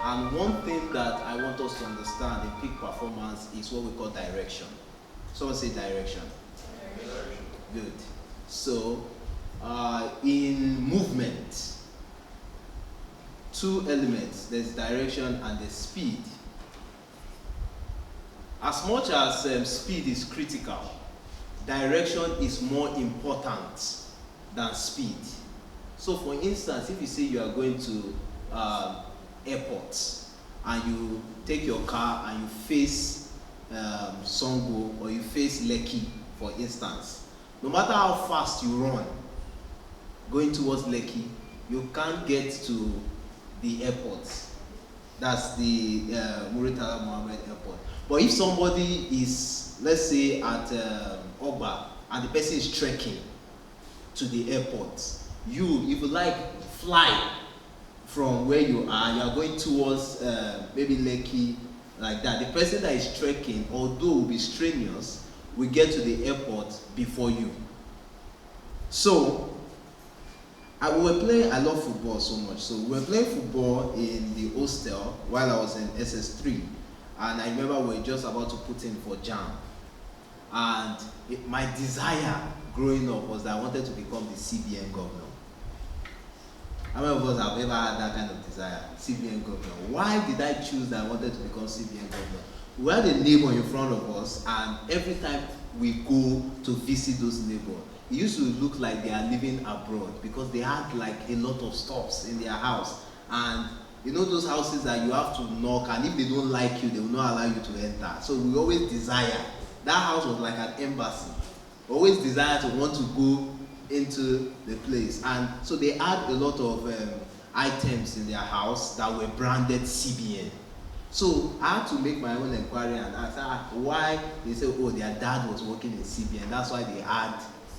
And one thing that I want us to understand in peak performance is what we call direction. Someone say direction. Direction. Good. So, in movement, two elements, there's direction and there's speed. As much as speed is critical, direction is more important than speed. So for instance, if you say you are going to airport and you take your car and you face Songo or you face Lekki, for instance, no matter how fast you run going towards Lekki, you can't get to the airport. That's the Muritala Mohammed Airport. But if somebody is, let's say, at Oba and the person is trekking to the airport, if you like, fly from where you are going towards maybe Lekki, like that. The person that is trekking, although will be strenuous, will get to the airport before you. So, I love football so much. So we were playing football in the hostel while I was in SS3. And I remember we were just about to put in for JAM. And my desire growing up was that I wanted to become the CBN governor. How many of us have ever had that kind of desire? CBN governor. Why did I choose that I wanted to become CBN governor? We had a neighbor in front of us, and every time we go to visit those neighbors, it used to look like they are living abroad because they had like a lot of stops in their house. And you know those houses that you have to knock, and if they don't like you, they will not allow you to enter. So we always desire. That house was like an embassy. Always desire to want to go into the place. And so they had a lot of items in their house that were branded CBN. So I had to make my own inquiry and ask why. They said, oh, their dad was working in CBN. That's why they had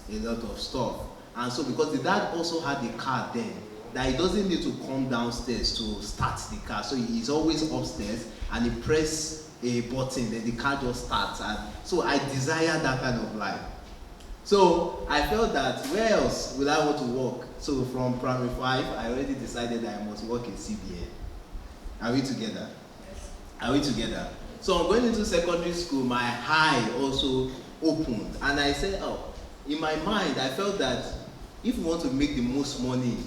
a lot of stuff. And so because the dad also had a car then, that he doesn't need to come downstairs to start the car. So he's always upstairs and he press a button, then the car just starts. And so I desire that kind of life. So I felt that where else will I want to work? So from primary 5, I already decided that I must work in CBN. Are we together? Yes. Are we together? So I'm going into secondary school, my eye also opened. And I said, oh, in my mind, I felt that if you want to make the most money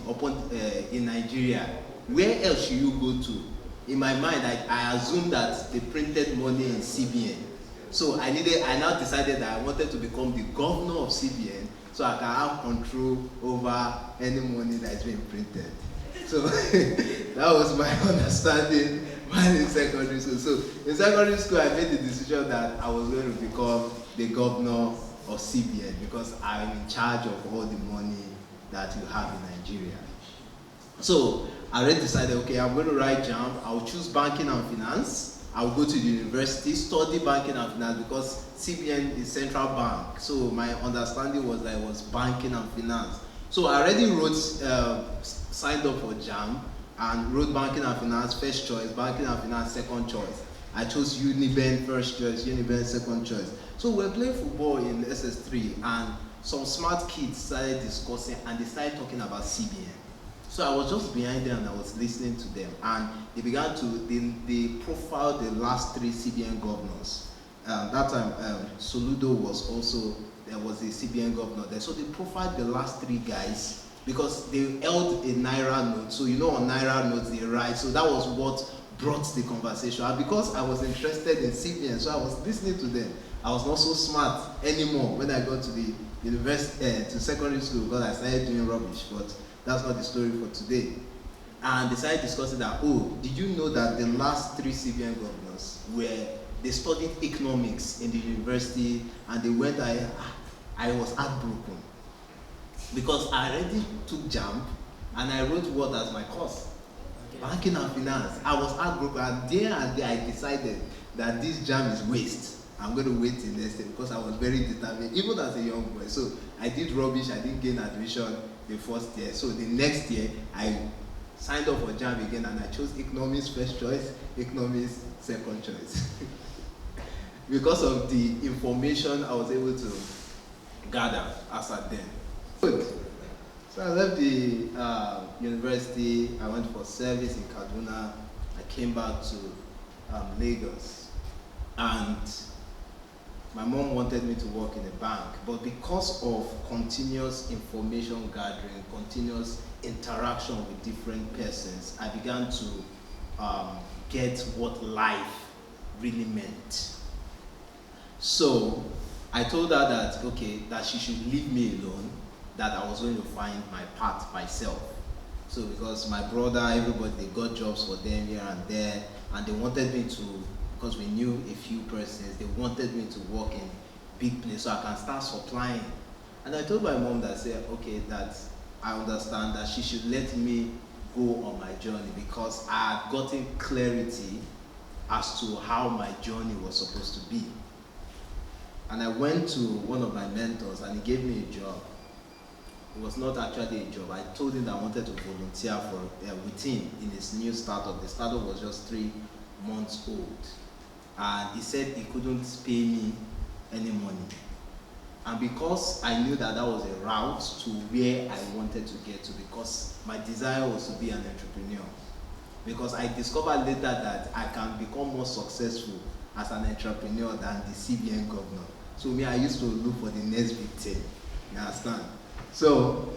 in Nigeria, where else should you go to? In my mind, I assumed that they printed money in CBN. So I now decided that I wanted to become the governor of CBN so I can have control over any money that is being printed. So that was my understanding while in secondary school. So in secondary school, I made the decision that I was going to become the governor of CBN because I'm in charge of all the money that you have in Nigeria. So I already decided, okay, I'm going to write JAMB. I'll choose banking and finance. I'll go to the university, study banking and finance because CBN is central bank. So my understanding was that it was banking and finance. So I already signed up for JAMB and wrote banking and finance first choice, banking and finance second choice. I chose Uniben first choice, Uniben second choice. So we're playing football in SS3 and some smart kids started discussing and they started talking about CBN. So I was just behind them and I was listening to them, and they began to, they profiled the last 3 CBN governors. That time, Soludo was also, there was a CBN governor there. So they profiled the last 3 guys because they held a Naira note. So you know on Naira notes they write, so that was what brought the conversation. And because I was interested in CBN, so I was listening to them. I was not so smart anymore when I got to the university, to secondary school, because I started doing rubbish, but that's not the story for today. And they started discussing that, oh, did you know that the last 3 CBN governors they studied economics in the university, and they went, I was heartbroken. Because I already took JAMB, and I wrote what as my course? Banking and finance. I was heartbroken, and there I decided that this JAMB is waste. I'm going to wait till next year because I was very determined, even as a young boy. So I did rubbish, I didn't gain admission the first year. So the next year, I signed up for JAMB again and I chose economics first choice, economics second choice. Because of the information I was able to gather as at then. Good. So I left the university, I went for service in Kaduna. I came back to Lagos, and my mom wanted me to work in a bank, but because of continuous information gathering, continuous interaction with different persons, I began to get what life really meant. So I told her that, okay, that she should leave me alone, that I was going to find my path myself. So because my brother, everybody, they got jobs for them here and there, and they wanted me to, because we knew a few persons, they wanted me to work in big place so I can start supplying. And I told my mom that, said, okay, that I understand that she should let me go on my journey, because I had gotten clarity as to how my journey was supposed to be. And I went to one of my mentors and he gave me a job. It was not actually a job. I told him that I wanted to volunteer for with him in his new startup. The startup was just 3 months old. And he said he couldn't pay me any money. And because I knew that that was a route to where I wanted to get to, because my desire was to be an entrepreneur. Because I discovered later that I can become more successful as an entrepreneur than the CBN governor. So me, I used to look for the next big thing. You understand? So